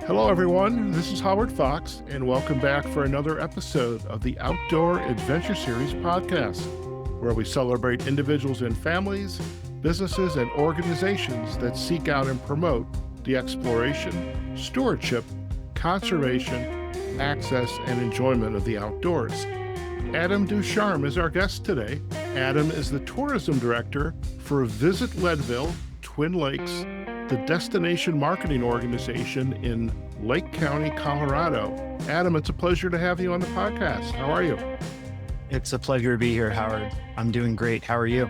Hello, everyone. This is Howard Fox, and welcome back for another episode of the Outdoor Adventure Series podcast, where we celebrate individuals and families, businesses, and organizations that seek out and promote the exploration, stewardship, conservation, access, and enjoyment of the outdoors. Adam Ducharme is our guest today. Adam is the tourism director for Visit Leadville Twin Lakes, the destination marketing organization in Lake County, Colorado. Adam, it's a pleasure to have you on the podcast. How are you? It's a pleasure to be here, Howard. I'm doing great. How are you?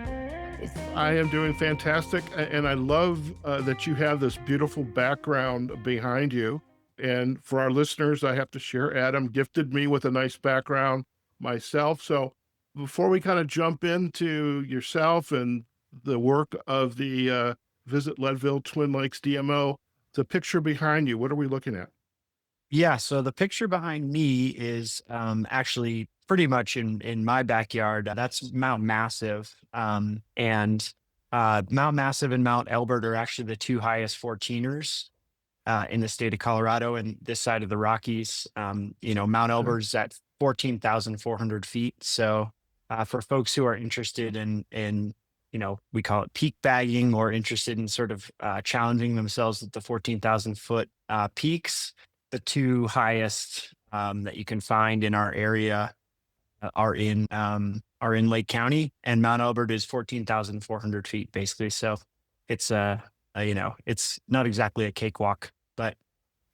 I am doing fantastic, and I love that you have this beautiful background behind you. And for our listeners, I have to share, Adam gifted me with a nice background myself. So before we kind of jump into yourself and the work of the Visit Leadville Twin Lakes DMO, the picture behind you, what are we looking at? Yeah, so the picture behind me is actually pretty much in my backyard. That's Mount Massive. And Mount Massive and Mount Elbert are actually the two highest 14ers in the state of Colorado and this side of the Rockies. Mount Elbert's at 14,400 feet. So for folks who are interested in we call it peak bagging, or interested in sort of challenging themselves at the 14,000 foot peaks, the two highest that you can find in our area are in Lake County, and Mount Elbert is 14,400 feet basically. So it's it's not exactly a cakewalk, but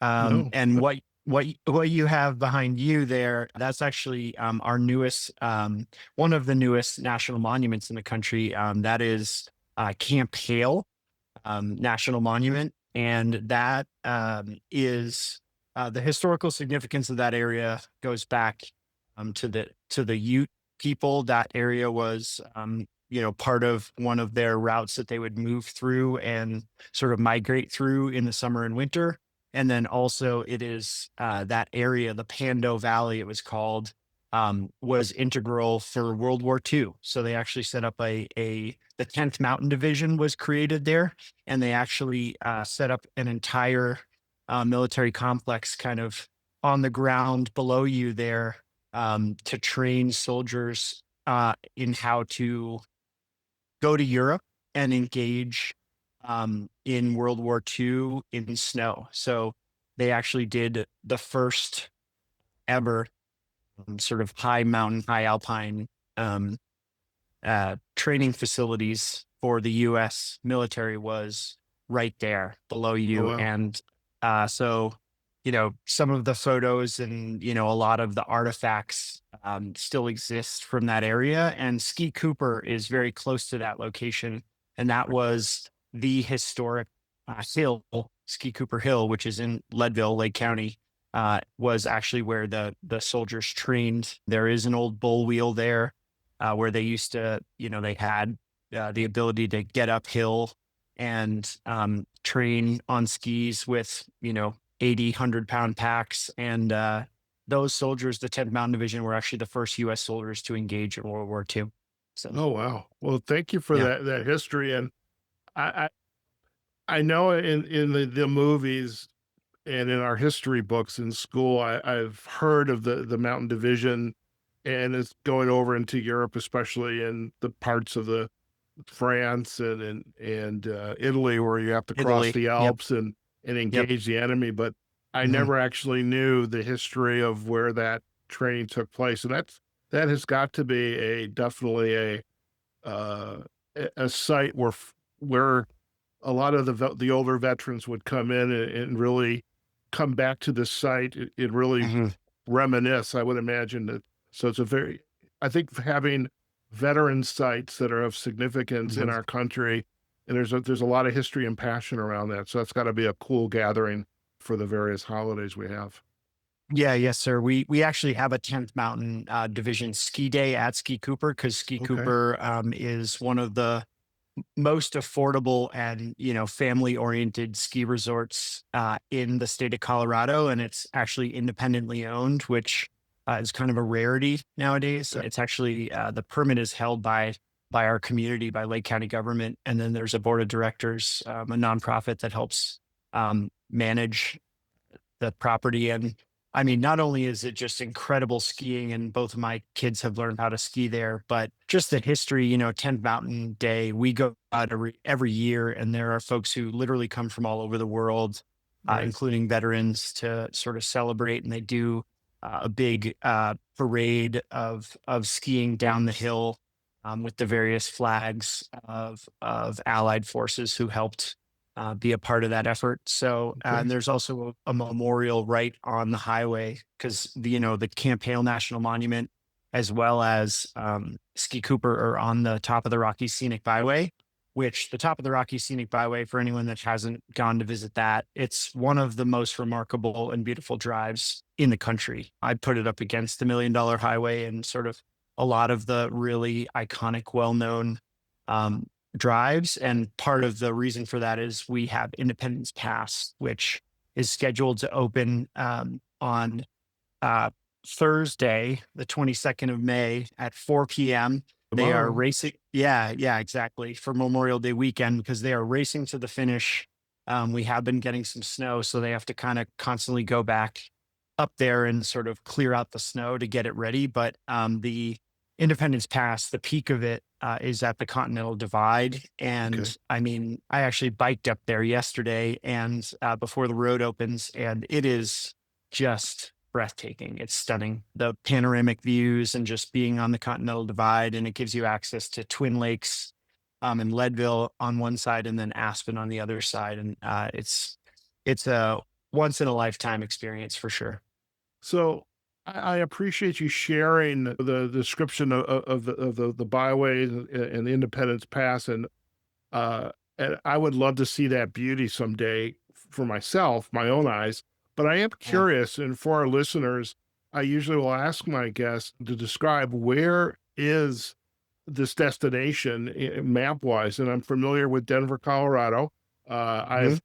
No. and what you have behind you there, that's actually our newest, one of the newest national monuments in the country. That is Camp Hale National Monument. And that is the historical significance of that area goes back to the Ute people. That area was part of one of their routes that they would move through and sort of migrate through in the summer and winter. And then also it is that area, the Pando Valley, it was called, was integral for World War II. So they actually set up the 10th Mountain Division was created there. And they actually set up an entire military complex kind of on the ground below you there to train soldiers in how to go to Europe and engage in World War II in snow. So they actually did the first ever sort of high mountain, high Alpine training facilities for the U.S. military was right there below you. Oh, wow. And so some of the photos and, a lot of the artifacts still exist from that area. And Ski Cooper is very close to that location. And that was the historic hill, Ski Cooper Hill, which is in Leadville, Lake County, was actually where the soldiers trained. There is an old bull wheel there where they used to, they had the ability to get uphill and train on skis with, 80, 100-pound packs. And those soldiers, the 10th Mountain Division, were actually the first U.S. soldiers to engage in World War II. So, Oh, wow. Well, thank you for that history. And I know in the movies and in our history books in school, I've heard of the Mountain Division, and it's going over into Europe, especially in the parts of the France and Italy, where you have to cross the Alps and engage the enemy. But I never actually knew the history of where that training took place. And that has got to be definitely a site where a lot of the older veterans would come in and really come back to this site. It really reminisce, I would imagine that. So it's I think having veteran sites that are of significance in our country, and there's a lot of history and passion around that. So that's got to be a cool gathering for the various holidays we have. Yeah, yes, sir. We actually have a 10th Mountain Division ski day at Ski Cooper, because Ski Cooper is one of the most affordable and, family-oriented ski resorts in the state of Colorado. And it's actually independently owned, which is kind of a rarity nowadays. It's actually, the permit is held by our community, by Lake County government. And then there's a board of directors, a nonprofit that helps manage the property. And I mean, not only is it just incredible skiing, and both of my kids have learned how to ski there, but just the history, 10th Mountain Day, we go out every year, and there are folks who literally come from all over the world, Right. including veterans, to sort of celebrate. And they do a big parade of skiing down the hill, with the various flags of allied forces who helped be a part of that effort. So, Okay. and there's also a memorial right on the highway, because the Camp Hale National Monument, as well as Ski Cooper, are on the top of the Rockies Scenic Byway. Which, the top of the Rockies Scenic Byway, for anyone that hasn't gone to visit that, it's one of the most remarkable and beautiful drives in the country. I'd put it up against the Million Dollar Highway and sort of a lot of the really iconic, well-known um, drives. And part of the reason for that is we have Independence Pass, which is scheduled to open on uh, Thursday, the 22nd of May at 4 p.m. They are Tomorrow. racing. Yeah, yeah, exactly. For Memorial Day weekend, because they are racing to the finish. We have been getting some snow, so they have to kind of constantly go back up there and sort of clear out the snow to get it ready. But the Independence Pass, the peak of it is at the Continental Divide. Okay. And I mean, I actually biked up there yesterday and before the road opens, and it is just breathtaking. It's stunning. The panoramic views and just being on the Continental Divide, and it gives you access to Twin Lakes and Leadville on one side, and then Aspen on the other side. And it's a once in a lifetime experience for sure. So I appreciate you sharing the description of the byways and the Independence Pass, uh, and I would love to see that beauty someday for myself, my own eyes. But I am Yeah. curious, and for our listeners, I usually will ask my guests to describe where is this destination map wise. And I'm familiar with Denver, Colorado. Mhm. I've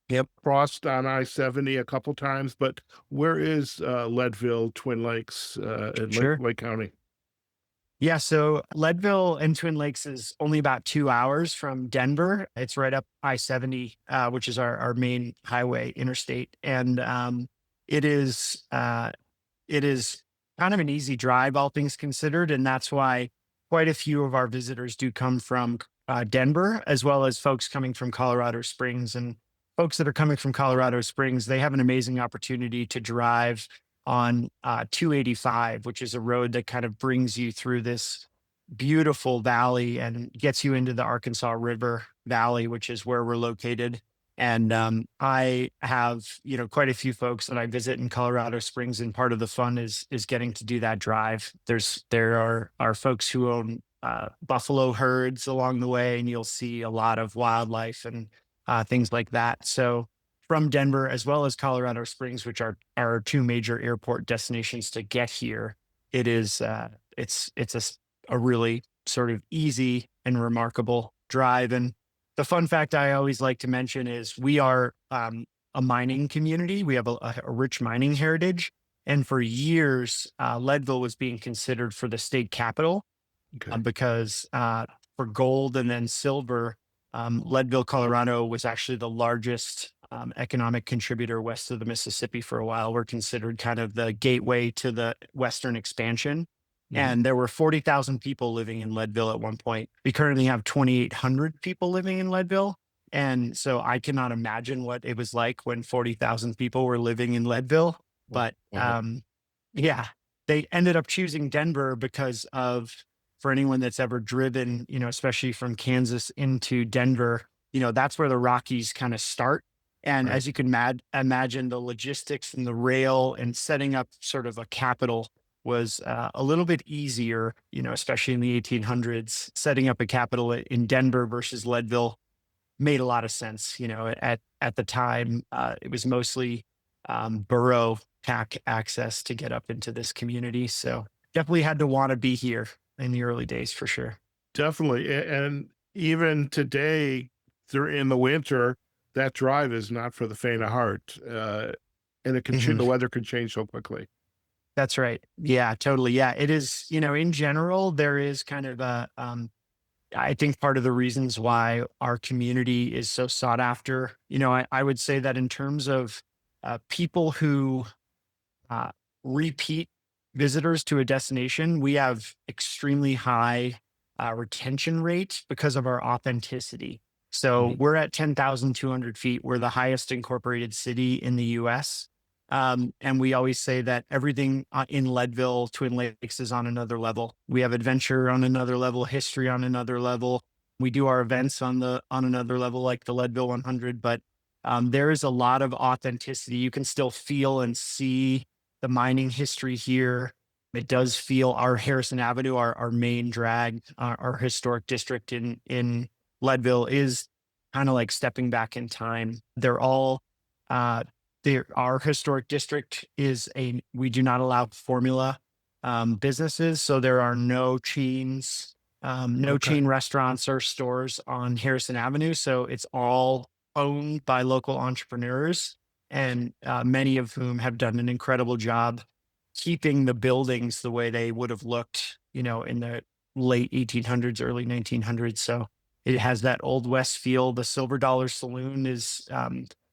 Yep. crossed on I-70 a couple times, but where is Leadville, Twin Lakes, in Sure. Lake County? Yeah, so Leadville and Twin Lakes is only about 2 hours from Denver. It's right up I-70, which is our main highway interstate. And it is it is kind of an easy drive, all things considered. And that's why quite a few of our visitors do come from Denver, as well as folks coming from Colorado Springs. And folks that are coming from Colorado Springs, they have an amazing opportunity to drive on 285, which is a road that kind of brings you through this beautiful valley and gets you into the Arkansas River Valley, which is where we're located. And I have, quite a few folks that I visit in Colorado Springs, and part of the fun is getting to do that drive. There are folks who own buffalo herds along the way, and you'll see a lot of wildlife and things like that. So from Denver as well as Colorado Springs, which are our two major airport destinations to get here, it is a really sort of easy and remarkable drive. And the fun fact I always like to mention is we are a mining community. We have a rich mining heritage. And for years, Leadville was being considered for the state capital Okay. because for gold and then silver, Leadville, Colorado was actually the largest economic contributor west of the Mississippi for a while. We're considered kind of the gateway to the Western expansion. Mhm. And there were 40,000 people living in Leadville at one point. We currently have 2,800 people living in Leadville. And so I cannot imagine what it was like when 40,000 people were living in Leadville. But Wow. yeah, they ended up choosing Denver because of, for anyone that's ever driven, especially from Kansas into Denver, that's where the Rockies kind of start. And Right. as you can imagine, the logistics and the rail and setting up sort of a capital was a little bit easier, especially in the 1800s. Setting up a capital in Denver versus Leadville made a lot of sense. At the time, it was mostly borough pack access to get up into this community. So definitely had to want to be here in the early days for sure. Definitely. And even today, through in the winter, that drive is not for the faint of heart. And the weather can change so quickly. That's right. Yeah, totally. Yeah, it is. In general, there is kind of I think part of the reasons why our community is so sought after, I would say that in terms of people who uh, repeat visitors to a destination, we have extremely high retention rate because of our authenticity. So Mhm. we're at 10,200 feet. We're the highest incorporated city in the US. And we always say that everything in Leadville, Twin Lakes is on another level. We have adventure on another level, history on another level. We do our events on another level, like the Leadville 100. But there is a lot of authenticity. You can still feel and see the mining history here. It does feel our Harrison Avenue, our main drag, our historic district in Leadville is kind of like stepping back in time. They're all uh, our historic district is we do not allow formula businesses, so there are no chains, no Okay. chain restaurants or stores on Harrison Avenue. So it's all owned by local entrepreneurs, and many of whom have done an incredible job keeping the buildings the way they would have looked, in the late 1800s, early 1900s. So it has that old West feel. The Silver Dollar Saloon is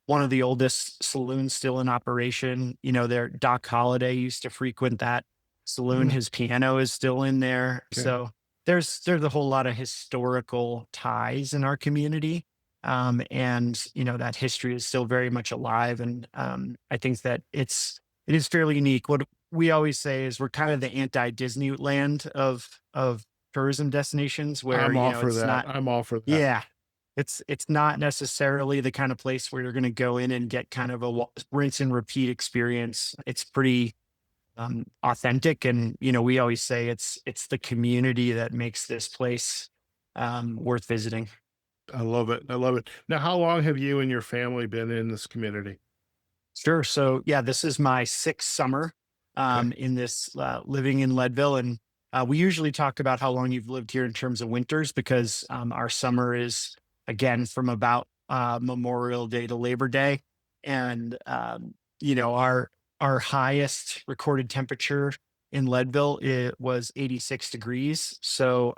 one of the oldest saloons still in operation. Their Doc Holliday used to frequent that saloon. Mm, His piano is still in there. okay. So there's a whole lot of historical ties in our community. And that history is still very much alive. And I think that it is fairly unique. What we always say is we're kind of the anti-Disneyland of tourism destinations, where I'm all for it's that. not. I'm all for that. Yeah, it's not necessarily the kind of place where you're going to go in and get kind of a rinse and repeat experience. It's pretty authentic, and we always say it's the community that makes this place worth visiting. I love it. I love it. Now, how long have you and your family been in this community? Sure. So yeah, this is my sixth summer Okay. in this living in Leadville, and we usually talk about how long you've lived here in terms of winters, because our summer is again from about Memorial Day to Labor Day, and our highest recorded temperature in Leadville, it was 86 degrees. So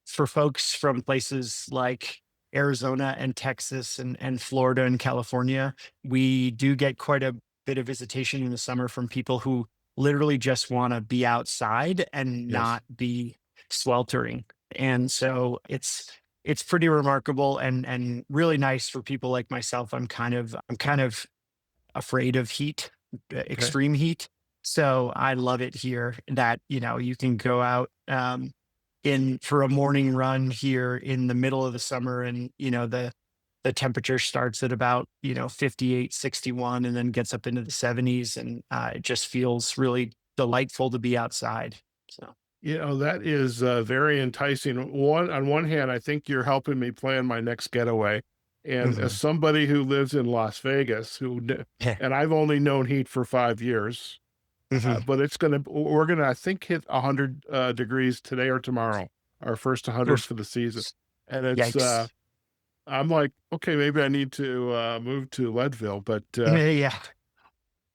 for folks from places like Arizona and Texas and Florida and California, we do get quite a bit of visitation in the summer from people who literally just want to be outside and Yes. not be sweltering. And so it's pretty remarkable and really nice for people like myself. I'm kind of afraid of heat, Okay. extreme heat. So I love it here that, you can go out in for a morning run here in the middle of the summer, and, the temperature starts at about, 58, 61, and then gets up into the 70s. And it just feels really delightful to be outside. So, That is very enticing. On one hand, I think you're helping me plan my next getaway. And as mhm. somebody who lives in Las Vegas, Yeah. and I've only known heat for 5 years, Mhm. but we're gonna, I think, hit 100 degrees today or tomorrow, our first 100 Oof. for the season. And it's, Yikes. I'm like, okay, maybe I need to move to Leadville. But Yeah.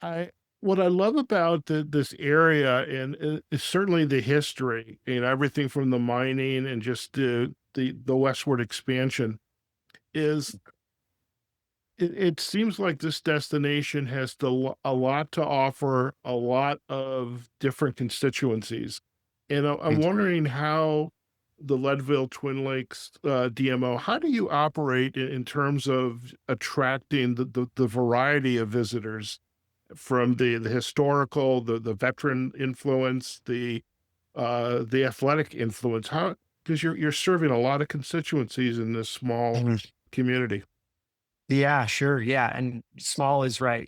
I what I love about this area, and is certainly the history, everything from the mining and just the westward expansion, is it seems like this destination has a lot to offer, a lot of different constituencies. And I'm Mm. wondering how the Leadville Twin Lakes DMO, how do you operate in terms of attracting the variety of visitors from the historical, the veteran influence, the athletic influence? How, because you're serving a lot of constituencies in this small Mhm. community. Yeah, sure. Yeah. And small is right.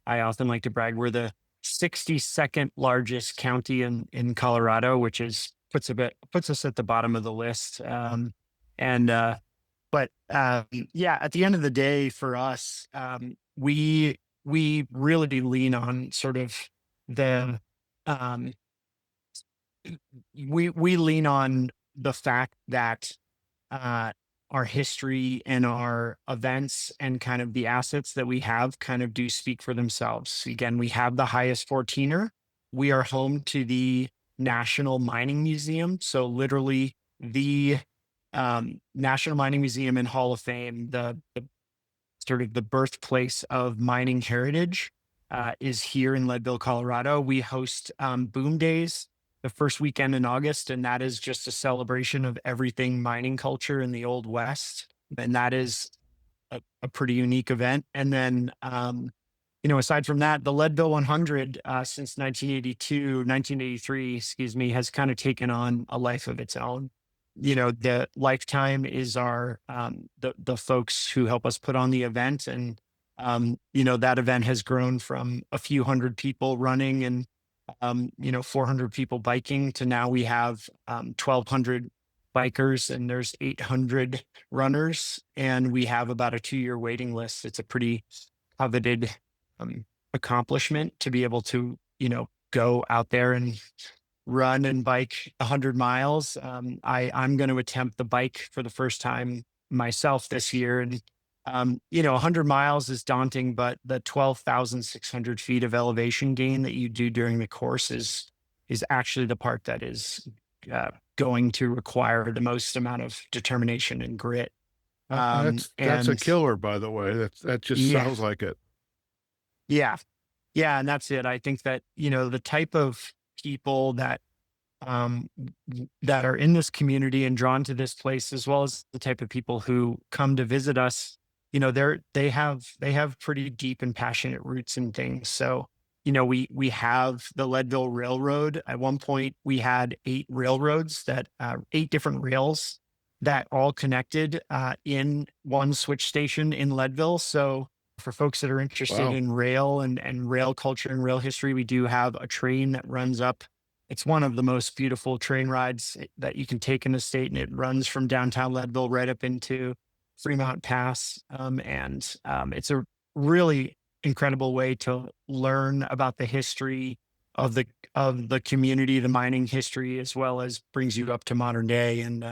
I often like to brag, we're the 62nd largest county in Colorado, which puts us at the bottom of the list. And, but yeah, at the end of the day for us, we really do lean on sort of the, um, we lean on the fact that uh, our history and our events and kind of the assets that we have kind of do speak for themselves. Again, we have the highest 14er. We are home to the National Mining Museum. So literally the National Mining Museum and Hall of Fame, the sort of the birthplace of mining heritage, is here in Leadville, Colorado. We host Boom Days the first weekend in August, and that is just a celebration of everything mining culture in the Old West. And that is a pretty unique event. And then, aside from that, the Leadville 100 since 1983, excuse me, has kind of taken on a life of its own. The Lifetime is our the folks who help us put on the event, and that event has grown from a few hundred people running and 400 people biking to now we have 1,200 bikers and there's 800 runners, and we have about a 2-year waiting list. It's a pretty coveted accomplishment to be able to go out there and run and bike 100 miles. I'm going to attempt the bike for the first time myself this year. And, 100 miles is daunting, but the 12,600 feet of elevation gain that you do during the course is actually the part that is going to require the most amount of determination and grit. That's a And killer, by the way. That just yeah, sounds like it. yeah, yeah. And that's it. I think that, the type of people um, that are in this community and drawn to this place, as well as the type of people who come to visit us, they have pretty deep and passionate roots in things. So, we have the Leadville Railroad. At one point, we had 8 different rails that all connected in one switch station in Leadville. So, for folks that are interested Wow. in rail and rail culture and rail history, we do have a train that runs up. It's one of the most beautiful train rides that you can take in the state, and it runs from downtown Leadville right up into Fremont Pass. And it's a really incredible way to learn about the history of the community, the mining history, as well as brings you up to modern day and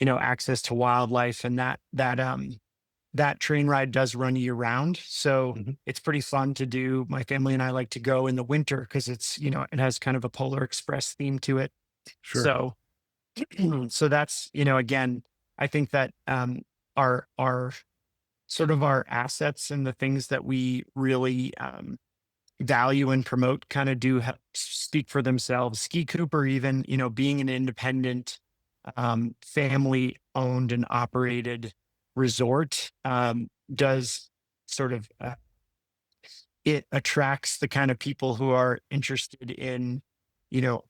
access to wildlife. And that train ride does run year round. So Mhm. it's pretty fun to do. My family and I like to go in the winter because it has kind of a Polar Express theme to it. Sure. So, so that's, again, I think that our sort of our assets and the things that we really value and promote kind of do speak for themselves. Ski Cooper, even, being an independent, family owned and operated resort, does sort of it attracts the kind of people who are interested in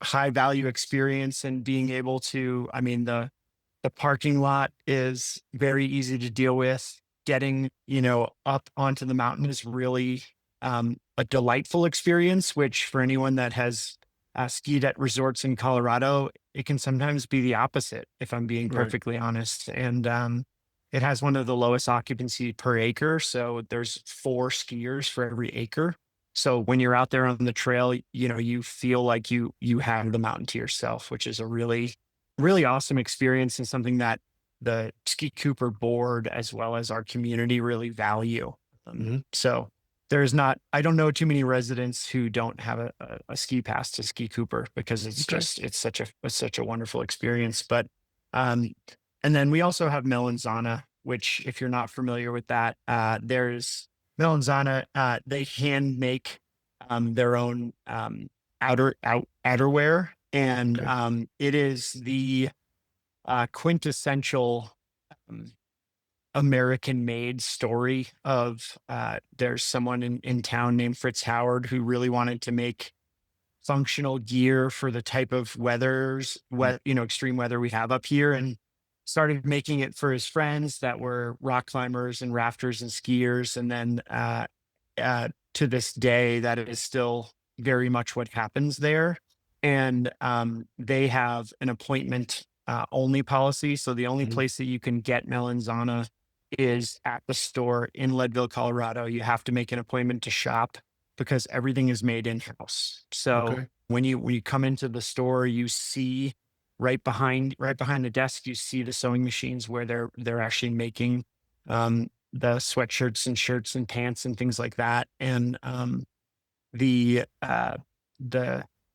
high value experience and being able to, I mean, the parking lot is very easy to deal with. Getting up onto the mountain is really a delightful experience, which for anyone that has skied at resorts in Colorado, it can sometimes be the opposite, if I'm being Right. perfectly honest. And it has one of the lowest occupancy per acre. So there's 4 skiers for every acre. So when you're out there on the trail, you feel like you have the mountain to yourself, which is a really, really awesome experience and something that the Ski Cooper board as well as our community really value. Mhm. So I don't know too many residents who don't have a ski pass to Ski Cooper because Okay. it's such a wonderful experience. But um, and then we also have Melanzana, which if you're not familiar with that, there's Melanzana. They hand make their own outerwear, and Okay. it is the quintessential um, American made story of there's someone in town named Fritz Howard who really wanted to make functional gear for the type of Mm. extreme weather we have up here, and started making it for his friends that were rock climbers and rafters and skiers. And then to this day, that is still very much what happens there. And they have an appointment only policy. So the only Mhm. place that you can get Melanzana is at the store in Leadville, Colorado. You have to make an appointment to shop because everything is made in house. So Okay. when you come into the store, you see right behind the desk, you see the sewing machines where they're actually making the sweatshirts and shirts and pants and things like that. And the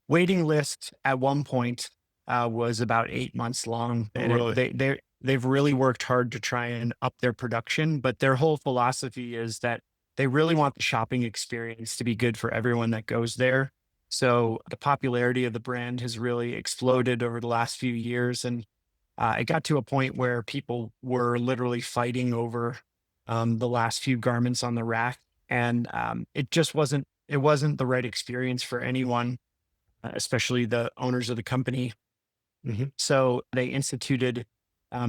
waiting list at one point was about 8 months long, Oh, and really? they've really worked hard to try and up their production, but their whole philosophy is that they really want the shopping experience to be good for everyone that goes there. So the popularity of the brand has really exploded over the last few years. And it got to a point where people were literally fighting over the last few garments on the rack. And it wasn't the right experience for anyone, especially the owners of the company. Mhm. So they instituted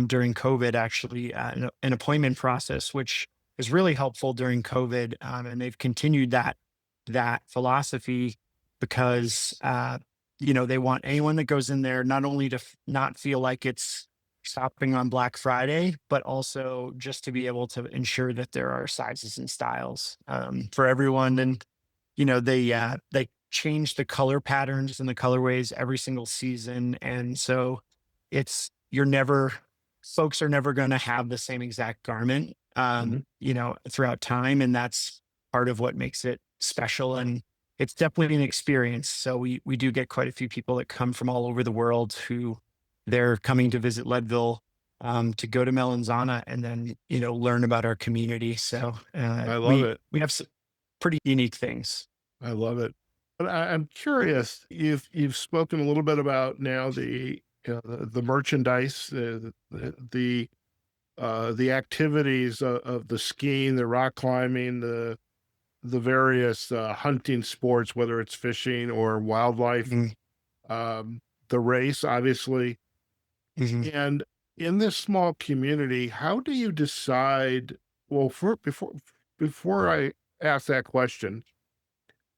during COVID actually an appointment process, which is really helpful during COVID, and they've continued that philosophy because they want anyone that goes in there not only to not feel like it's shopping on Black Friday, but also just to be able to ensure that there are sizes and styles for everyone. And they change the color patterns and the colorways every single season, and so you're never folks are never going to have the same exact garment, Mhm. throughout time, and that's part of what makes it special. And it's definitely an experience. So we do get quite a few people that come from all over the world who they're coming to visit Leadville, to go to Melanzana and then learn about our community. So I love we it. we have some pretty unique things. I love it. But I'm curious, you've spoken a little bit about now the merchandise, the activities of the skiing, the rock climbing, the various hunting sports, whether it's fishing or wildlife, Mhm, the race, obviously. mhm. And in this small community, how do you decide? Well, before I ask that question,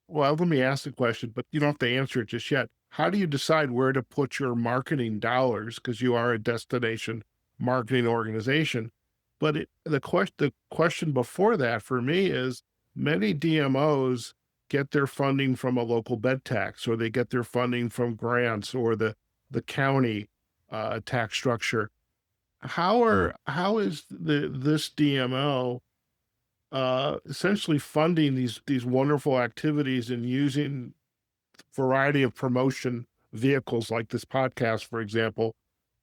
well, let me ask the question, but you don't have to answer it just yet. How do you decide where to put your marketing dollars? Because you are a destination marketing organization. But the question before that for me is many DMOs get their funding from a local bed tax, or they get their funding from grants or the county tax structure. How is this DMO essentially funding these wonderful activities and using variety of promotion vehicles like this podcast, for example,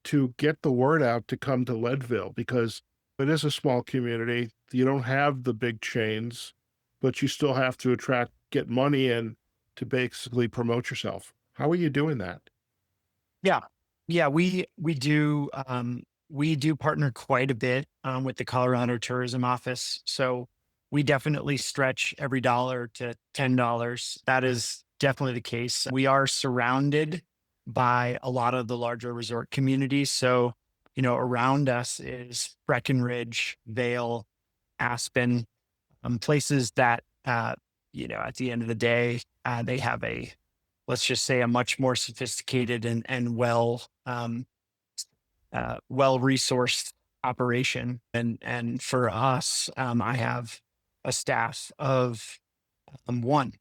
to get the word out to come to Leadville? Because it is a small community. You don't have the big chains, but you still have to get money in to basically promote yourself. How are you doing that? Yeah. Yeah, we do partner quite a bit with the Colorado Tourism Office. So we definitely stretch every dollar to $10. That is definitely the case. We are surrounded by a lot of the larger resort communities. So, around us is Breckenridge, Vale, Aspen, places that at the end of the day, they have let's just say a much more sophisticated and well resourced operation. And for us, I have a staff of one.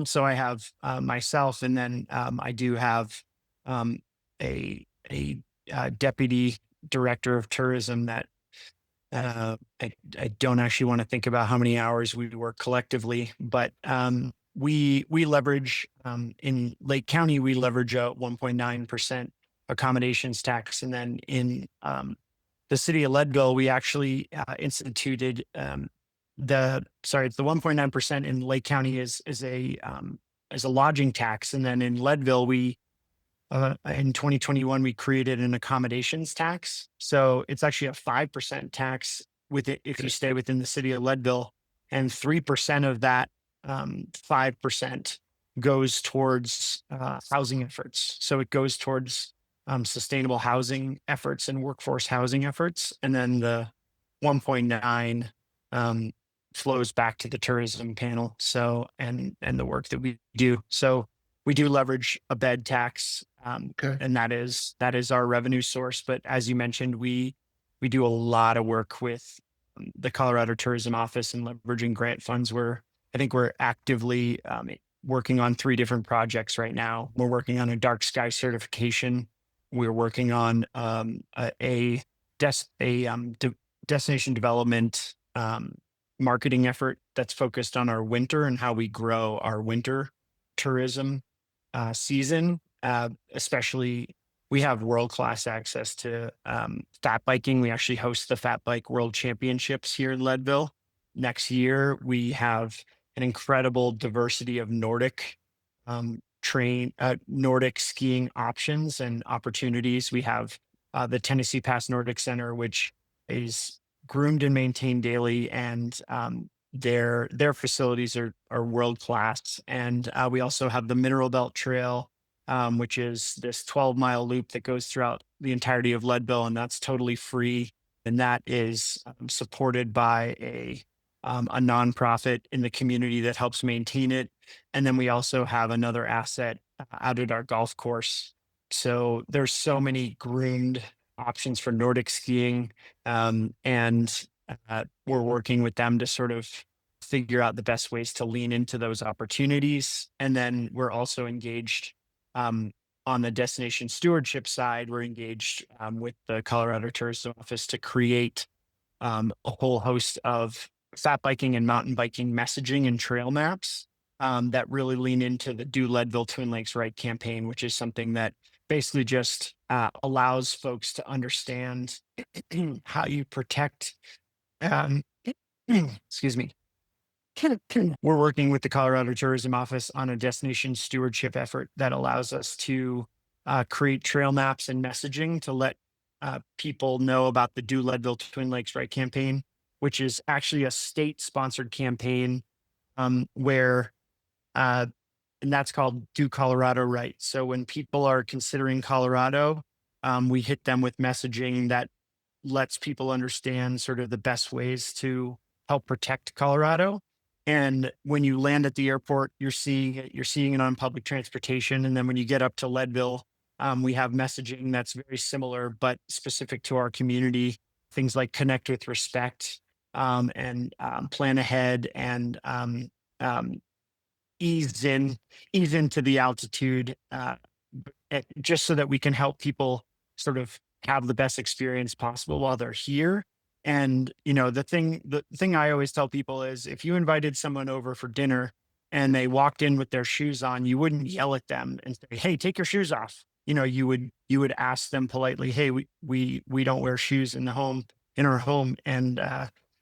So I have myself, and then I do have um, a deputy director of tourism that I don't actually want to think about how many hours we work collectively, but we leverage in Lake County, we leverage a 1.9% accommodations tax, and then in the city of Leadville, we actually instituted it's the 1.9% in Lake County is a lodging tax, and then in Leadville we in 2021, we created an accommodations tax. So it's actually a 5% tax with it if you Okay. stay within the city of Leadville, and 3% of that 5% goes towards housing efforts. So it goes towards sustainable housing efforts and workforce housing efforts, and then the 1.9 um, flows back to the tourism panel. So and the work that we do. So we do leverage a bed tax, Okay. and that is our revenue source. But as you mentioned, we do a lot of work with the Colorado Tourism Office and leveraging grant funds. I think we're actively working on three different projects right now. We're working on a dark sky certification. We're working on destination development marketing effort that's focused on our winter and how we grow our winter tourism season. Especially, we have world-class access to fat biking. We actually host the Fat Bike World Championships here in Leadville. Next year, we have an incredible diversity of Nordic skiing options and opportunities. We have the Tennessee Pass Nordic Center, which is groomed and maintained daily, and their facilities are world class. And we also have the Mineral Belt Trail, which is this 12-mile loop that goes throughout the entirety of Leadville, and that's totally free. And that is supported by a nonprofit in the community that helps maintain it. And then we also have another asset out at our golf course. So there's so many groomed options for Nordic skiing, and we're working with them to sort of figure out the best ways to lean into those opportunities. And then we're also engaged on the destination stewardship side. We're engaged with the Colorado Tourism Office to create a whole host of fat biking and mountain biking messaging and trail maps that really lean into the Do Leadville Twin Lakes Right campaign, which is something that basically just allows folks to understand how you protect. Um, excuse me. We're working with the Colorado Tourism Office on a destination stewardship effort that allows us to create trail maps and messaging to let people know about the Do Leadville Twin Lakes Right campaign, which is actually a state-sponsored campaign where, and that's called Do Colorado Right. So when people are considering Colorado, we hit them with messaging that lets people understand sort of the best ways to help protect Colorado. And when you land at the airport, you're seeing it on public transportation. And then when you get up to Leadville, we have messaging that's very similar, but specific to our community. Things like connect with respect, and plan ahead, and ease into the altitude, just so that we can help people sort of have the best experience possible while they're here. And the thing I always tell people is, if you invited someone over for dinner and they walked in with their shoes on, you wouldn't yell at them and say, "Hey, take your shoes off." You would ask them politely, "Hey, we don't wear shoes in our home." And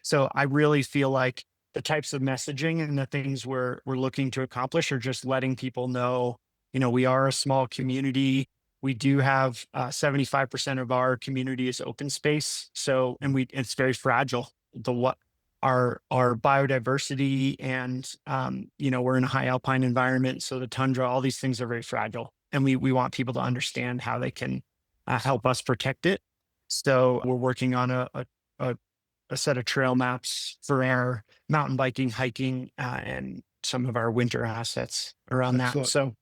so I really feel like the types of messaging and the things we're looking to accomplish are just letting people know, we are a small community. We do have 75% of our community is open space. So, and it's very fragile. Our biodiversity, and we're in a high alpine environment. So the tundra, all these things are very fragile. And we want people to understand how they can help us protect it. So we're working on a set of trail maps for our mountain biking, hiking, and some of our winter assets around that. Excellent. So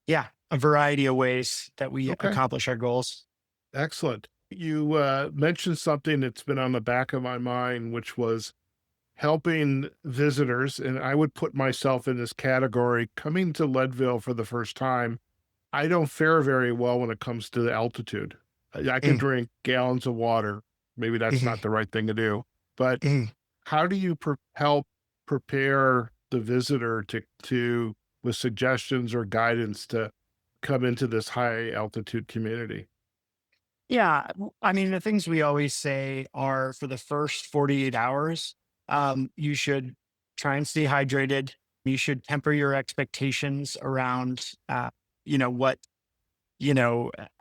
yeah, a variety of ways that we Okay. accomplish our goals. Excellent. You mentioned something that's been on the back of my mind, which was helping visitors. And I would put myself in this category coming to Leadville for the first time. I don't fare very well when it comes to the altitude. I can Mm, drink gallons of water. Maybe that's mhm, not the right thing to do. But mm. how do you help prepare the visitor with suggestions or guidance to come into this high altitude community? Yeah, I mean, the things we always say are, for the first 48 hours, you should try and stay hydrated. You should temper your expectations around, what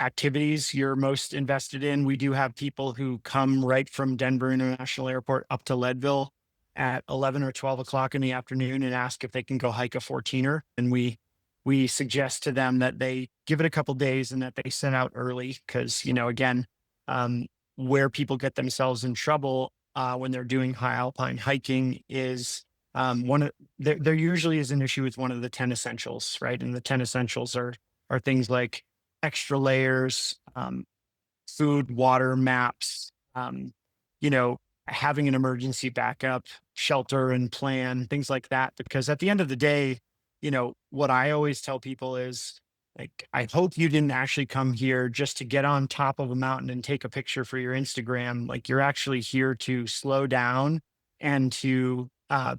activities you're most invested in. We do have people who come right from Denver International Airport up to Leadville at 11 or 12 o'clock in the afternoon and ask if they can go hike a 14er. And we suggest to them that they give it a couple days and that they set out early, because, again, um, where people get themselves in trouble when they're doing high alpine hiking is, there usually is an issue with one of the 10 essentials, right? And the 10 essentials are things like extra layers, food, water, maps, you know, having an emergency backup, shelter and plan, things like that. Because at the end of the day, what I always tell people is, like, I hope you didn't actually come here just to get on top of a mountain and take a picture for your Instagram. Like, you're actually here to slow down and to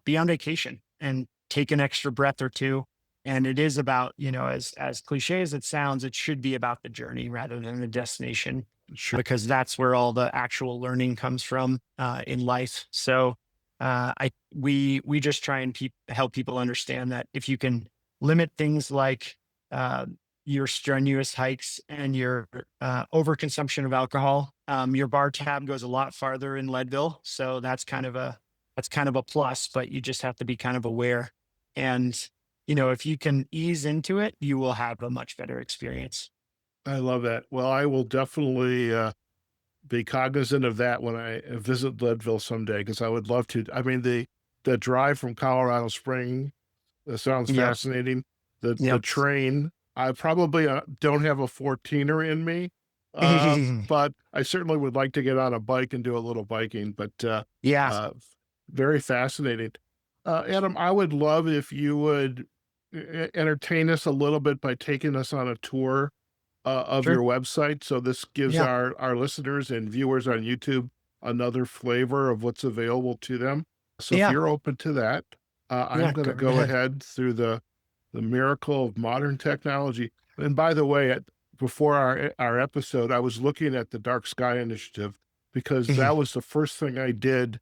be on vacation and take an extra breath or two. And it is about, as cliche as it sounds, it should be about the journey rather than the destination, Sure. because that's where all the actual learning comes from in life. So we just try and help people understand that if you can limit things like uh, your strenuous hikes and your overconsumption of alcohol, your bar tab goes a lot farther in Leadville. So that's kind of a plus, but you just have to be kind of aware. And if you can ease into it, you will have a much better experience. I love that. Well, I will definitely be cognizant of that when I visit Leadville someday because I would love to. I mean, the drive from Colorado Spring, that sounds Yep. fascinating. The Yep. train, I probably don't have a 14er in me, but I certainly would like to get on a bike and do a little biking. But Yeah. uh, very fascinating. Adam, I would love if you would entertain us a little bit by taking us on a tour of your Sure. website. So this gives Yeah. our listeners and viewers on YouTube another flavor of what's available to them. So if Yeah. you're open to that, I'm Yeah. going to Go right go ahead. ahead through the miracle of modern technology. And by the way, before our episode, I was looking at the Dark Sky Initiative because that was the first thing I did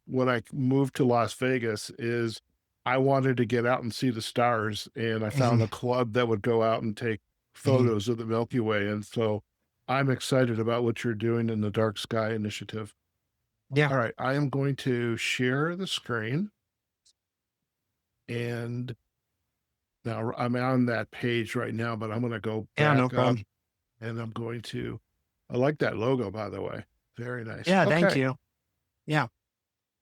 when I moved to Las Vegas. Is I wanted to get out and see the stars, and I found a club that would go out and take photos of the Milky Way. And so I'm excited about what you're doing in the Dark Sky Initiative. Yeah. All right, I am going to share the screen, and now I'm on that page right now, but I'm going to go Yeah. No back up, problem. and I'm going to. I like that logo, by the way. Very nice. Yeah. Thank Okay, you. Yeah.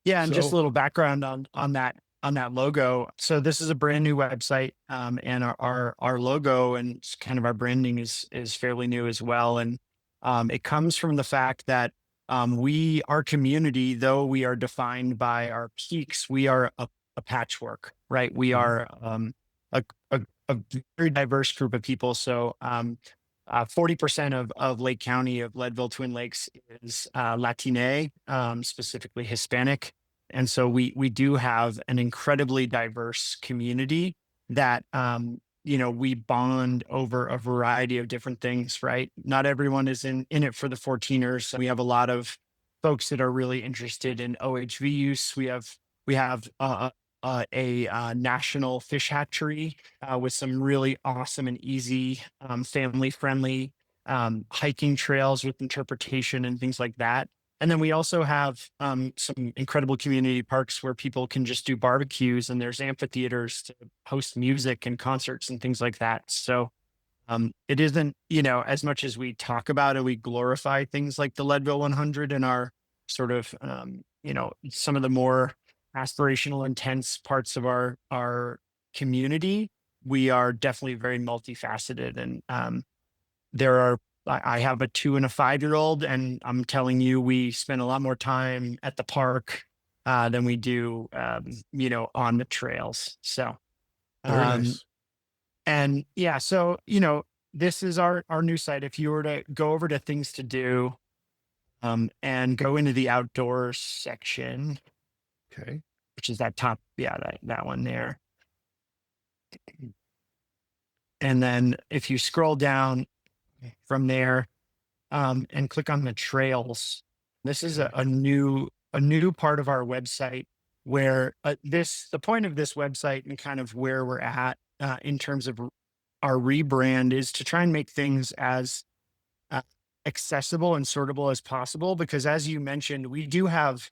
Yeah, and just a so little background on that logo. So this is a brand new website, and our logo and kind of our branding is fairly new as well. And it comes from the fact that our community, though we are defined by our peaks, we are a patchwork, right? We mhm, are a, a a very diverse group of people. So 40% of Lake County of Leadville Twin Lakes is Latine, specifically Hispanic. And so we do have an incredibly diverse community that we bond over a variety of different things, right? Not everyone is in it for the 14ers. We have a lot of folks that are really interested in OHV use. We have a national fish hatchery with some really awesome and easy, family friendly hiking trails with interpretation and things like that. And then we also have some incredible community parks where people can just do barbecues, and there's amphitheaters to host music and concerts and things like that. So it isn't, as much as we talk about it, we glorify things like the Leadville 100 and our sort of, some of the more aspirational, intense parts of our community. We are definitely very multifaceted, and there are. I have a 2 and a 5-year-old, and I'm telling you, we spend a lot more time at the park than we do, on the trails. So, very um, nice. and yeah, so this is our new site. If you were to go over to things to do, and go into the outdoors section, Okay, which is that top, yeah, that one there, and then if you scroll down from there, and click on the trails, this is a, okay, a new a new part of our website where the point of this website and kind of where we're at in terms of our rebrand is to try and make things as uh, accessible and sortable as possible, because as you mentioned, we do have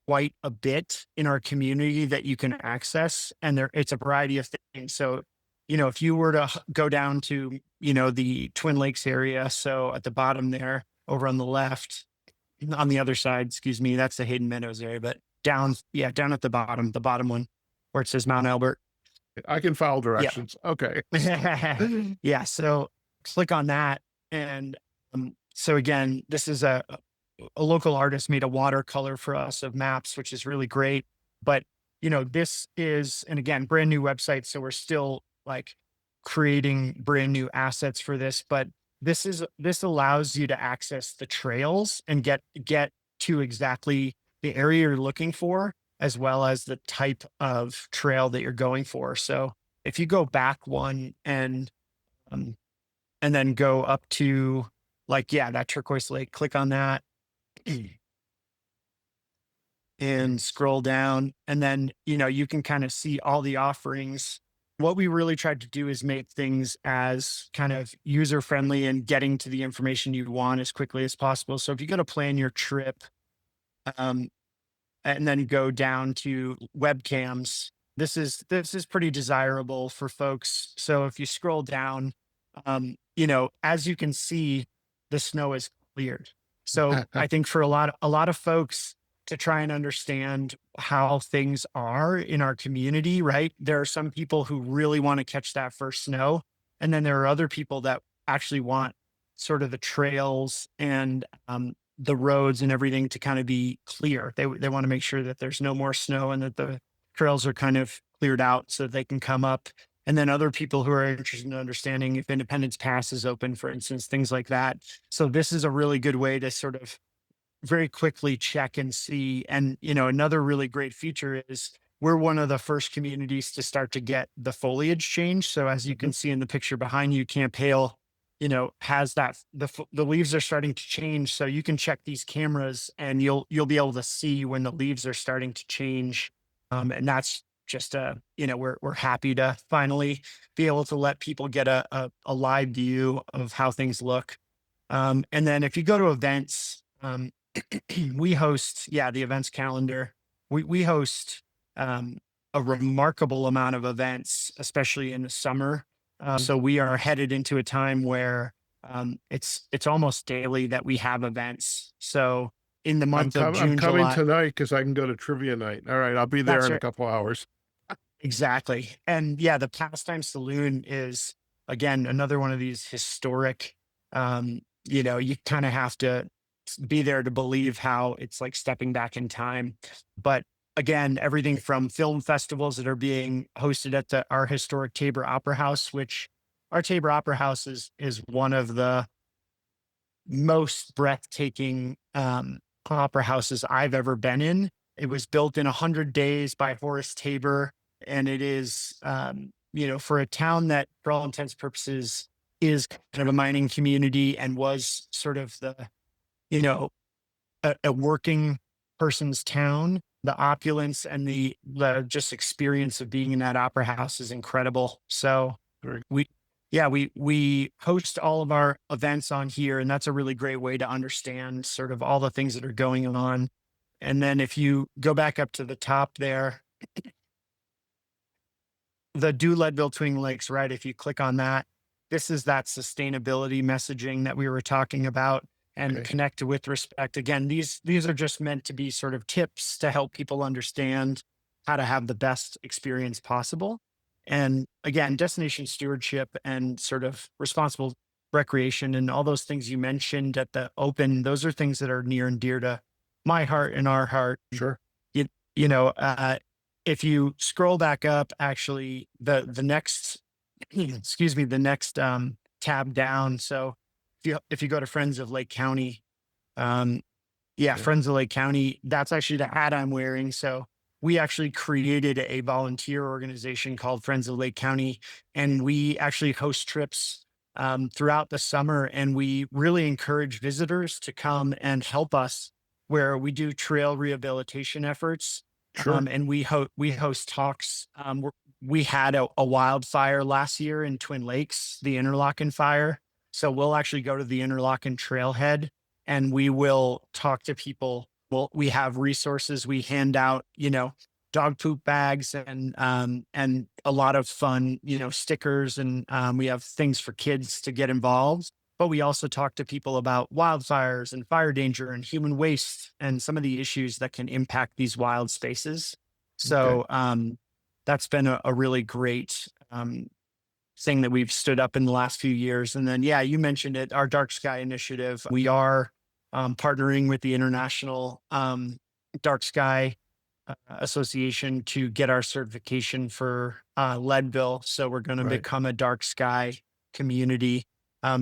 quite a bit in our community that you can access, and it's a variety of things. So if you were to go down to the Twin Lakes area, so at the bottom there over on the left, on the other side, excuse me, that's the Hayden Meadows area, but down, yeah, down at the bottom one where it says Mount Elbert. I can follow Yeah. directions. Okay, Yeah, so click on that. And so again, this is a local artist made a watercolor for us of maps, which is really great. But this is, and again, brand new website, so we're still like creating brand new assets for this. But this allows you to access the trails and get to exactly the area you're looking for, as well as the type of trail that you're going for. So if you go back one um, and then go up to like, yeah, that turquoise lake, click on that and scroll down. And then, you can kind of see all the offerings. What we really tried to do is make things as kind of user friendly and getting to the information you want as quickly as possible. So if you go to plan your trip, um, and then go down to webcams, this is pretty desirable for folks. So if you scroll down, as you can see, the snow is cleared. So I think for a lot of folks to try and understand how things are in our community, right? There are some people who really want to catch that first snow, and then there are other people that actually want sort of the trails and the roads and everything to kind of be clear. They want to make sure that there's no more snow and that the trails are kind of cleared out so that they can come up. And then other people who are interested in understanding if Independence Pass is open, for instance, things like that. So this is a really good way to sort of very quickly check and see. And, another really great feature is we're one of the first communities to start to get the foliage change. So as you Mhm. can see in the picture behind you, Camp Hale, has that the leaves are starting to change. So you can check these cameras and you'll be able to see when the leaves are starting to change. And that's just we're happy to finally be able to let people get a live view of how things look. And then if you go to events, we host, yeah, the events calendar. We host um, a remarkable amount of events, especially in the summer. Mhm. So we are headed into a time where it's almost daily that we have events. So in the month of I'm June, coming July, tonight because I can go to trivia night. All right, I'll be there that's in a right. couple hours. Exactly. And yeah, the Pastime Saloon is again another one of these historic, you kind of have to be there to believe how it's like stepping back in time. But again, everything from film festivals that are being hosted at our historic Tabor Opera House, which our Tabor Opera House is one of the most breathtaking opera houses I've ever been in. It was built in 100 days by Horace Tabor, and it is, for a town that, for all intents and purposes, is kind of a mining community and was sort of you know, a working person's town. The opulence and the just experience of being in that opera house is incredible. So Very we yeah, we host all of our events on here, and that's a really great way to understand sort of all the things that are going on. And then if you go back up to the top there, the Do Leadville Twin Lakes, right? If you click on that, this is that sustainability messaging that we were talking about and okay. connect with respect. Again, these are just meant to be sort of tips to help people understand how to have the best experience possible. And again, destination stewardship and sort of responsible recreation and all those things you mentioned at the open, those are things that are near and dear to my heart and our heart. Sure. You, you know, if you scroll back up, actually, the next, excuse me, the next tab down. So if you go to Friends of Lake County, um, yeah, Okay. Friends of Lake County, that's actually the hat I'm wearing. So we actually created a volunteer organization called Friends of Lake County, and we actually host trips throughout the summer. And we really encourage visitors to come and help us where we do trail rehabilitation efforts. Sure. And we host talks. We had a wildfire last year in Twin Lakes, the Interlochen fire. So we'll actually go to the Interlochen trailhead and we will talk to people. Well, we have resources. We hand out, dog poop bags and a lot of fun, stickers, and we have things for kids to get involved. But we also talk to people about wildfires and fire danger and human waste and some of the issues that can impact these wild spaces. Okay. So that's been a really great thing that we've stood up in the last few years. And then, yeah, you mentioned it, our Dark Sky Initiative. We are partnering with the International Dark Sky Association to get our certification for Leadville. So we're going to Right. become a dark sky community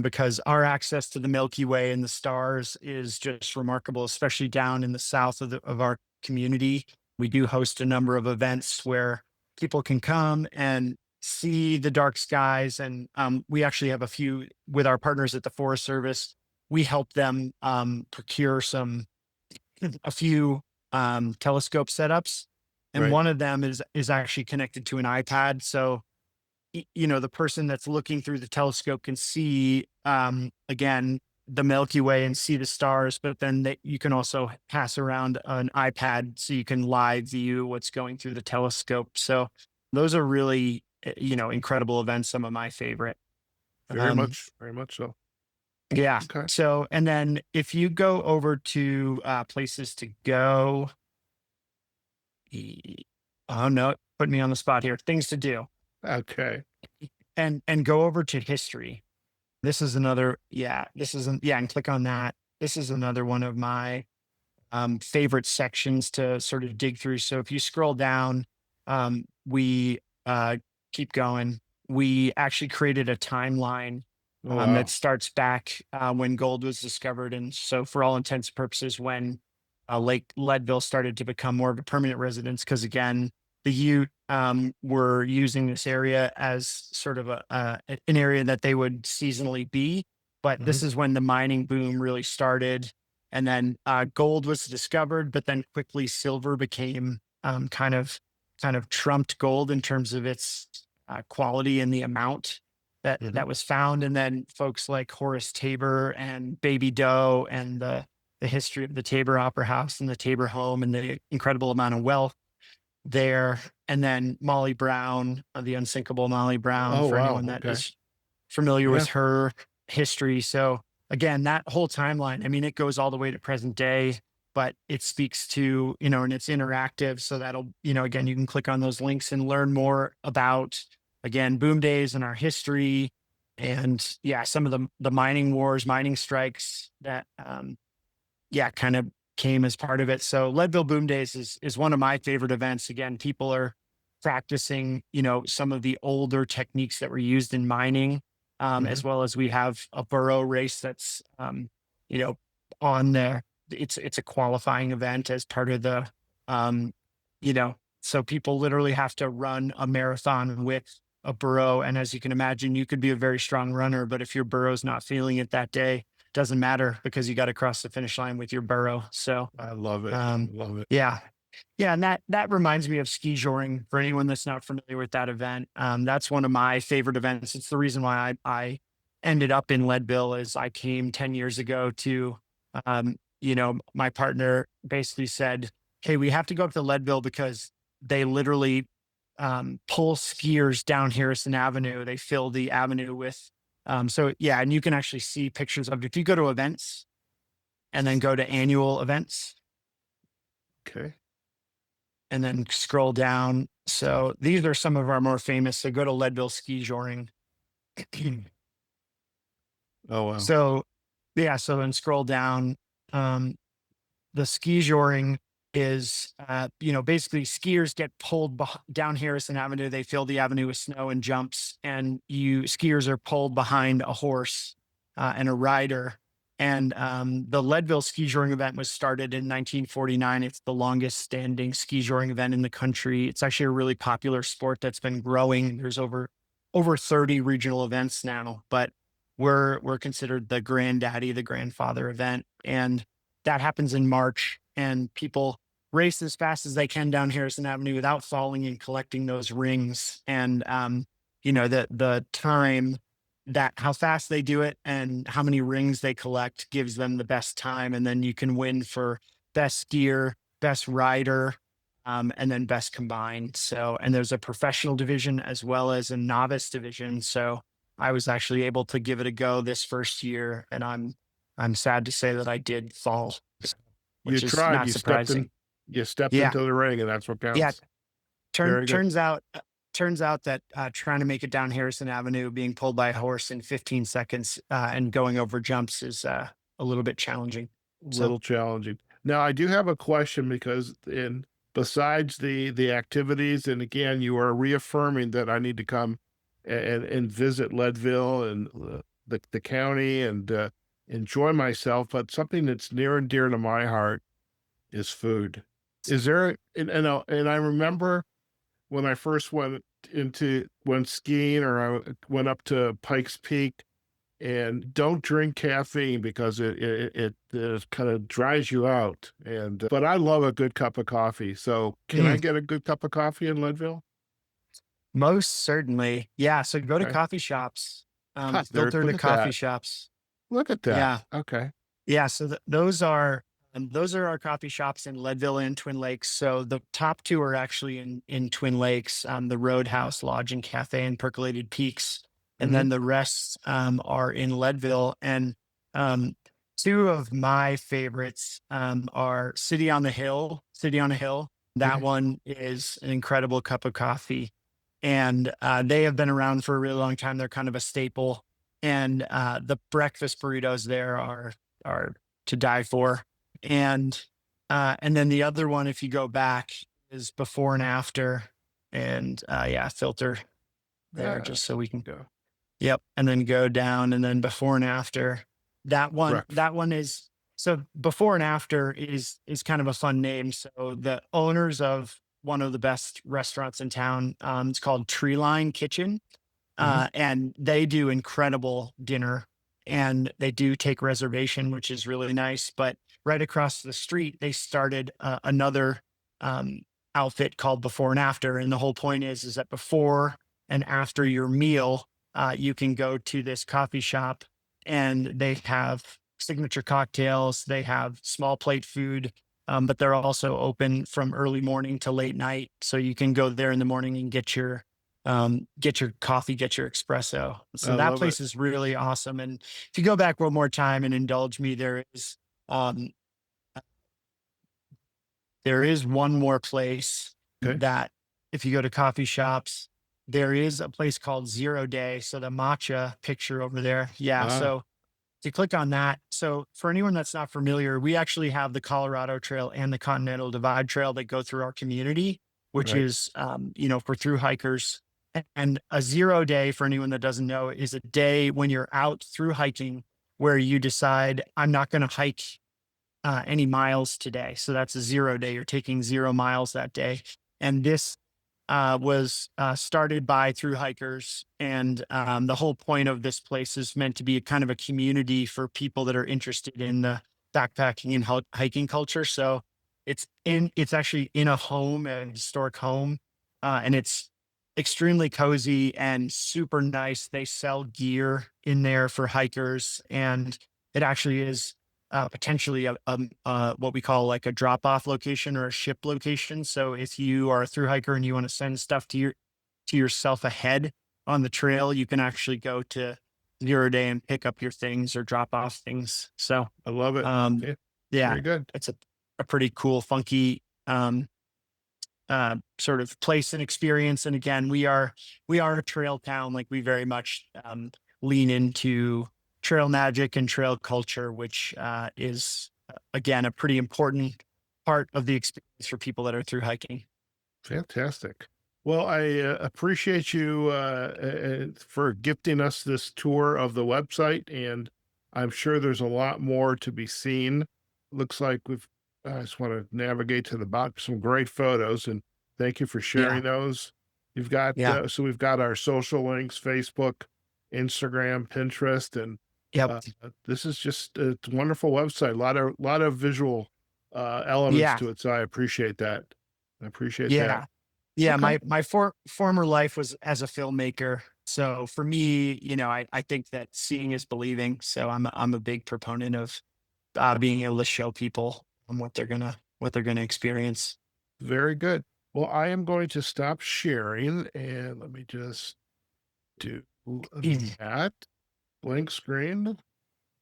because our access to the Milky Way and the stars is just remarkable, especially down in the south of our community. We do host a number of events where people can come and see the dark skies. And we actually have a few with our partners at the Forest Service. We help them procure a few telescope setups, and Right. one of them is actually connected to an iPad. So the person that's looking through the telescope can see again the Milky Way and see the stars, but then you can also pass around an iPad so you can live view what's going through the telescope. So those are really incredible events. Some of my favorite. Um, Very much so. yeah. Okay. So and then if you go over to places to go, oh no, put me on the spot here. Things to do Okay. and go over to history. This is another, yeah, this isn't, yeah, and click on that. This is another one of my favorite sections to sort of dig through. So if you scroll down, we keep going. We actually created a timeline Oh, that wow. starts back when gold was discovered. And so, for all intents and purposes, when Lake Leadville started to become more of a permanent residence, because again, the Ute were using this area as sort of an area that they would seasonally be. But Hmm. this is when the mining boom really started, and then gold was discovered, but then quickly silver became kind of trumped gold in terms of its quality and the amount Hmm. that was found. And then folks like Horace Tabor and Baby Doe and the history of the Tabor Opera House and the Tabor Home and the incredible amount of wealth there. And then Molly Brown, the unsinkable Molly Brown, Oh, for wow. anyone that Okay. is familiar Yeah. with her history. So again, that whole timeline, I mean, it goes all the way to present day, but it speaks to, and it's interactive. So that'll, again, you can click on those links and learn more about, again, boom days and our history. And yeah, some of the mining wars, mining strikes that, yeah, kind of came as part of it. So Leadville Boom Days is one of my favorite events. Again, people are practicing, some of the older techniques that were used in mining, Hmm. as well as we have a burro race that's, you know, on there. It's a qualifying event as part of the, um, so people literally have to run a marathon with a burro. And as you can imagine, you could be a very strong runner, but if your burro's not feeling it that day, doesn't matter because you got to cross the finish line with your burrow. So, I love it. I um, love it. yeah, yeah, and that reminds me of ski joring. For anyone that's not familiar with that event, that's one of my favorite events. It's the reason why I ended up in Leadville. Is I came 10 years ago to, my partner basically said, "Hey, we have to go up to Leadville because they literally pull skiers down Harrison Avenue. They fill the avenue with." So yeah, and you can actually see pictures of if you go to events and then go to annual events Okay. and then scroll down. So these are some of our more famous. So go to Leadville Ski Joring. Oh, wow. So yeah, so then scroll down. Um, the ski joring is, basically skiers get pulled down Harrison Avenue. They fill the avenue with snow and jumps, and skiers are pulled behind a horse and a rider. And the Leadville ski joring event was started in 1949. It's the longest standing ski joring event in the country. It's actually a really popular sport that's been growing. There's over 30 regional events now, but we're considered the granddaddy, the grandfather event. And that happens in March, and people race as fast as they can down Harrison Avenue without falling and collecting those rings. And the time that how fast they do it and how many rings they collect gives them the best time, and then you can win for best skier, best rider, and then best combined. So, and there's a professional division as well as a novice division. So I was actually able to give it a go this first year, and I'm sad to say that I did fall, You which is tried, not surprising. you stepped Yeah, into the ring, and that's what yeah. counts. Turn Very good. turns out turns out that trying to make it down Harrison Avenue, being pulled by a horse in 15 seconds and going over jumps is a little bit challenging. So Little challenging. Now, I do have a question because besides the activities, and again, you are reaffirming that I need to come and visit Leadville and the county and enjoy myself. But something that's near and dear to my heart is food. Is there, and I remember when I first went into when skiing, or I went up to Pikes Peak, and don't drink caffeine because it kind of dries you out. And but I love a good cup of coffee. So can I Mm, get a good cup of coffee in Leadville? most certainly. Yeah. So go to Okay. coffee shops, Ha, there. filter Look to at coffee that. shops. Look at that. Yeah. Okay. Yeah. So those are our coffee shops in Leadville and Twin Lakes. So the top two are actually in Twin Lakes, the Roadhouse Lodge and Cafe and Percolated Peaks. And Hmm. then the rest are in Leadville. And um, two of my favorites are City on the Hill. City on a Hill. That Okay. one is an incredible cup of coffee. And they have been around for a really long time. They're kind of a staple. And the breakfast burritos there are to die for. And then the other one, if you go back, is before and after. And yeah, filter there Yeah. just so we can, Go. yep, and then go down and then before and after. Breakfast. That one is, so before and after is kind of a fun name. So the owners of one of the best restaurants in town, it's called Treeline Kitchen, Hmm. and they do incredible dinner, and they do take reservation, which is really nice. But right across the street, they started another um, outfit called Before and After. And the whole point is that before and after your meal, you can go to this coffee shop, and they have signature cocktails, they have small plate food. But they're also open from early morning to late night. So you can go there in the morning and get your coffee, get your espresso. I So that love it. place is really awesome. And if you go back one more time and indulge me, um, there is one more place Okay. that if you go to coffee shops, there is a place called Zero Day. So the matcha picture over there. Yeah. Ah, So if you click on that. So for anyone that's not familiar, we actually have the Colorado Trail and the Continental Divide Trail that go through our community, which right. is, for through hikers. And a 0 day, for anyone that doesn't know, is a day when you're out through hiking where you decide, I'm not going to hike any miles today. So that's a 0 day. You're taking 0 miles that day. And this was started by through hikers. And the whole point of this place is meant to be a kind of a community for people that are interested in the backpacking and hiking culture. So it's actually in a home, a historic home, and it's extremely cozy and super nice. They sell gear in there for hikers, and it actually is potentially what we call like a drop off location or a ship location. So if you are a through hiker and you want to send stuff to yourself ahead on the trail, you can actually go to 0 day and pick up your things or drop off things. So I love it. um, Yeah. yeah, Very good. it's a pretty cool, funky sort of place and experience. And again, we are a trail town. Like we very much lean into trail magic and trail culture, which is again a pretty important part of the experience for people that are through hiking. Fantastic. Well, I appreciate you for gifting us this tour of the website, and I'm sure there's a lot more to be seen. Looks like I just want to navigate to the bottom. Some great photos, and thank you for Yeah, sharing those. You've got yeah, so we've got our social links: Facebook, Instagram, Pinterest, and yep, uh, this is just it's a wonderful website. A lot of visual elements yeah, to it, so I appreciate that. I appreciate that. yeah. Yeah, Okay. my former life was as a filmmaker. So for me, I think that seeing is believing. So I'm a big proponent of being able to show people what they're gonna experience. Very good. Well, I am going to stop sharing, and let me just do that. Blank screen,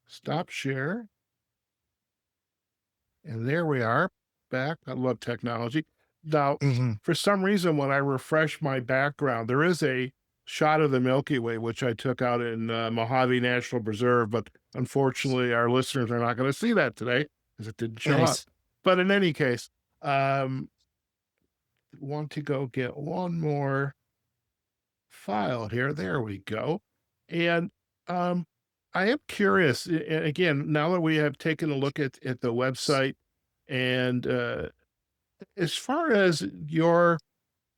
stop share, and there we are. Back. I love technology. Now, Mhm. for some reason, when I refresh my background, there is a shot of the Milky Way, which I took out in Mojave National Preserve, but unfortunately, our listeners are not going to see that today because it didn't show up. Nice. But in any case, um, want to go get one more file here. There we go. And um, I am curious. Again, now that we have taken a look at the website, and as far as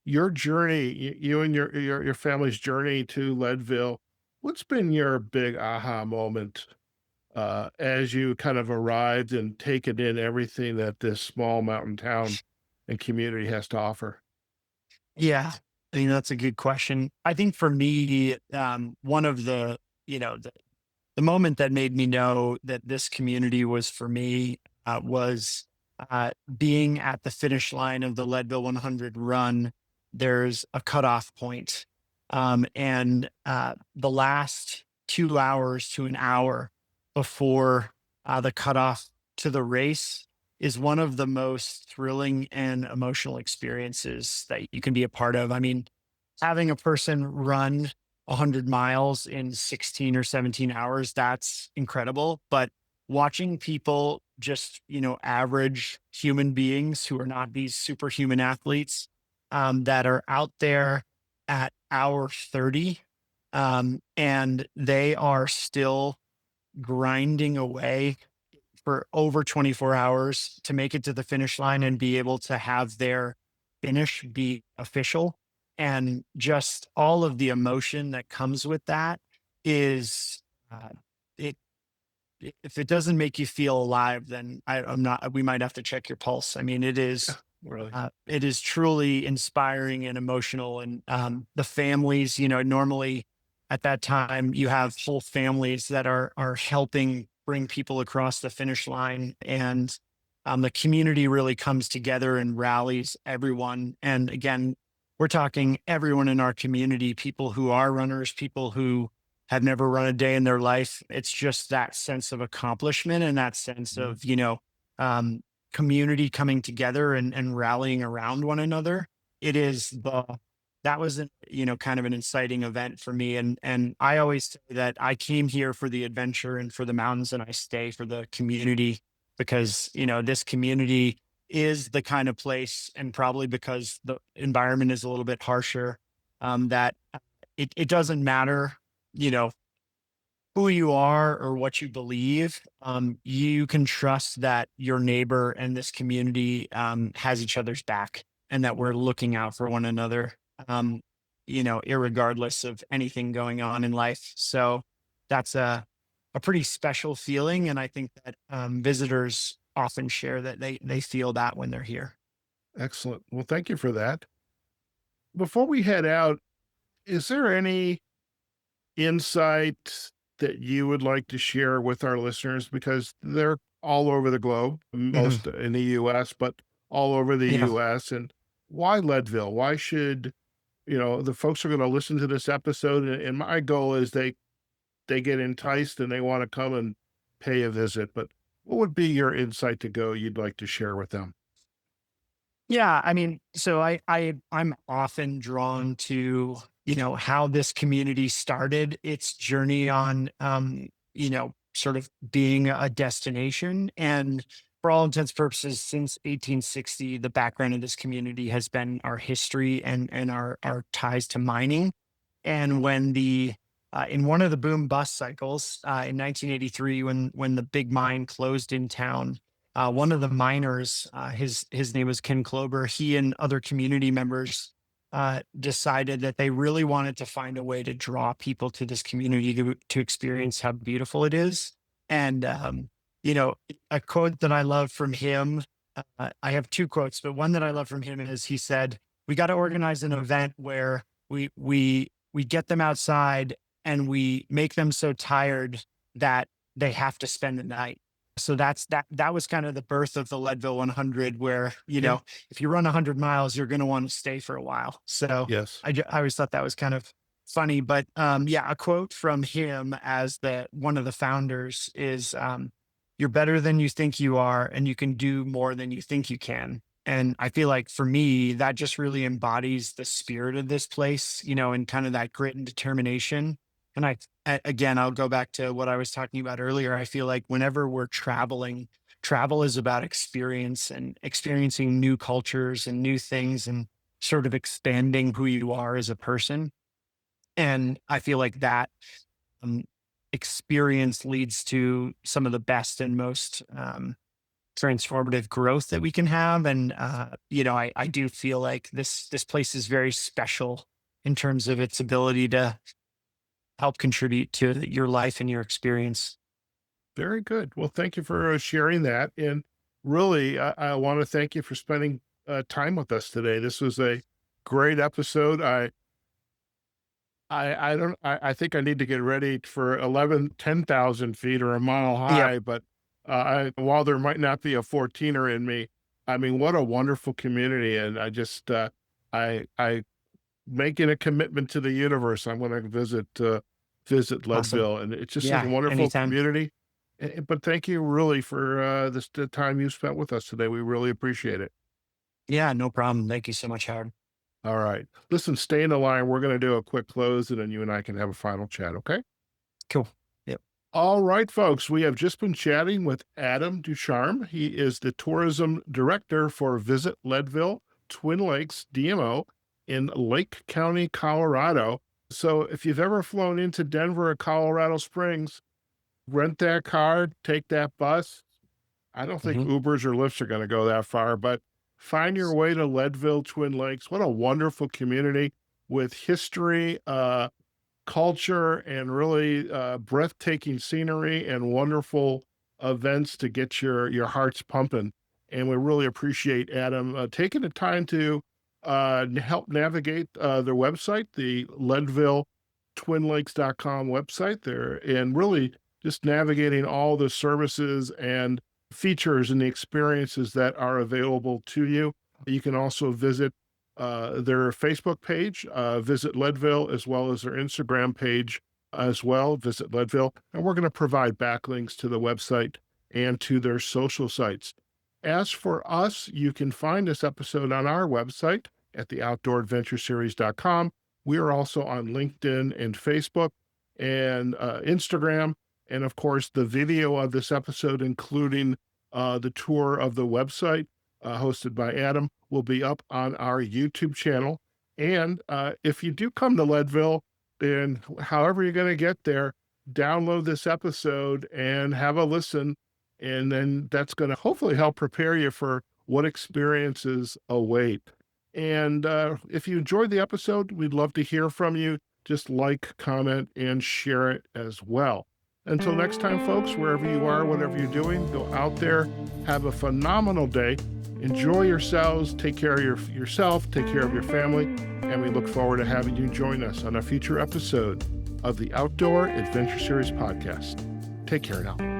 your journey, you and your family's journey to Leadville, what's been your big aha moment as you kind of arrived and taken in everything that this small mountain town and community has to offer? Yeah, I mean, that's a good question. I think for me, one of the, you know, the moment that made me know that this community was for me was being at the finish line of the Leadville 100 run. There's a cutoff point, and the last 2 hours to an hour before the cutoff to the race is one of the most thrilling and emotional experiences that you can be a part of. I mean, having a person run 100 miles in 16 or 17 hours, that's incredible. But watching people, just, average human beings who are not these superhuman athletes, that are out there at hour 30, and they are still grinding away for over 24 hours to make it to the finish line and be able to have their finish be official. And just all of the emotion that comes with that is, uh, it, if it doesn't make you feel alive, then I'm not, we might have to check your pulse. I mean, Really? it is truly inspiring and emotional. And the families, normally at that time you have whole families that are helping bring people across the finish line, and the community really comes together and rallies everyone. And again, we're talking everyone in our community, people who are runners, people who have never run a day in their life. It's just that sense of accomplishment and that sense Mhm. of, um, community coming together and rallying around one another. It is the that was an, kind of an inciting event for me. And I always say that I came here for the adventure and for the mountains, and I stay for the community, because, this community is the kind of place, and probably because the environment is a little bit harsher, that it doesn't matter, you know, who you are or what you believe. You can trust that your neighbor and this community has each other's back, and that we're looking out for one another, um, irregardless of anything going on in life. So that's a pretty special feeling. And I think that visitors often share that they feel that when they're here. Excellent. Well, thank you for that. Before we head out, is there any insight that you would like to share with our listeners? Because they're all over the globe, Mhm. most in the US, but all over the Yeah. US. And why Leadville? Why should, the folks are going to listen to this episode? And my goal is they get enticed and they want to come and pay a visit. But what would be your insight to go you'd like to share with them? Yeah, I mean, so I'm often drawn to, how this community started its journey on, sort of being a destination. And for all intents and purposes, since 1860, the background of this community has been our history and our ties to mining. And when the in one of the boom bust cycles in 1983, when the big mine closed in town, one of the miners, his name was Ken Klober. He and other community members decided that they really wanted to find a way to draw people to this community to experience how beautiful it is. And you know, a quote that I love from him. I have two quotes, but one that I love from him is he said, "We got to organize an event where we get them outside and we make them so tired that they have to spend the night." So that was kind of the birth of the Leadville 100, where, Yeah. if you run 100 miles, you're going to want to stay for a while. So Yes. I always thought that was kind of funny. But yeah, a quote from him as the one of the founders is, "You're better than you think you are, and you can do more than you think you can." And I feel like for me, that just really embodies the spirit of this place, and kind of that grit and determination. And again, I'll go back to what I was talking about earlier. I feel like whenever we're traveling, travel is about experience and experiencing new cultures and new things, and sort of expanding who you are as a person. And I feel like that um, experience leads to some of the best and most transformative growth that we can have. And, I do feel like this place is very special in terms of its ability to help contribute to your life and your experience. Very good. Well, thank you for sharing that. And really, I want to thank you for spending time with us today. This was a great episode. I don't, I think I need to get ready for 10,000 feet or a mile Yep. high, but while there might not be a 14er in me, I mean, what a wonderful community. And I making a commitment to the universe. I'm going to visit Awesome. Leadville, and it's just such a Yeah. wonderful Anytime. community. But thank you really for the time you spent with us today. We really appreciate it. Yeah. No problem. Thank you so much, Howard. All right. Listen, stay in the line. We're going to do a quick close, and then you and I can have a final chat. Okay. Cool. Yep. All right, folks. We have just been chatting with Adam Ducharme. He is the tourism director for Visit Leadville Twin Lakes DMO in Lake County, Colorado. So if you've ever flown into Denver or Colorado Springs, rent that car, take that bus. I don't think Hmm. Ubers or Lyfts are going to go that far, but find your way to Leadville Twin Lakes. What a wonderful community with history, culture, and really breathtaking scenery and wonderful events to get your hearts pumping. And we really appreciate Adam taking the time to help navigate their website, the LeadvilleTwinLakes.com website there, and really just navigating all the services and features and the experiences that are available to you. You can also visit their Facebook page, Visit Leadville, as well as their Instagram page as well, Visit Leadville. And we're going to provide backlinks to the website and to their social sites. As for us, you can find this episode on our website at theoutdooradventureseries.com. We are also on LinkedIn and Facebook and Instagram. And of course, the video of this episode, including the tour of the website hosted by Adam, will be up on our YouTube channel. And if you do come to Leadville, then however you're going to get there, download this episode and have a listen. And then that's going to hopefully help prepare you for what experiences await. And if you enjoyed the episode, we'd love to hear from you. Just like, comment, and share it as well. Until next time, folks, wherever you are, whatever you're doing, go out there, have a phenomenal day, enjoy yourselves, take care of yourself, take care of your family, and we look forward to having you join us on a future episode of the Outdoor Adventure Series podcast. Take care now.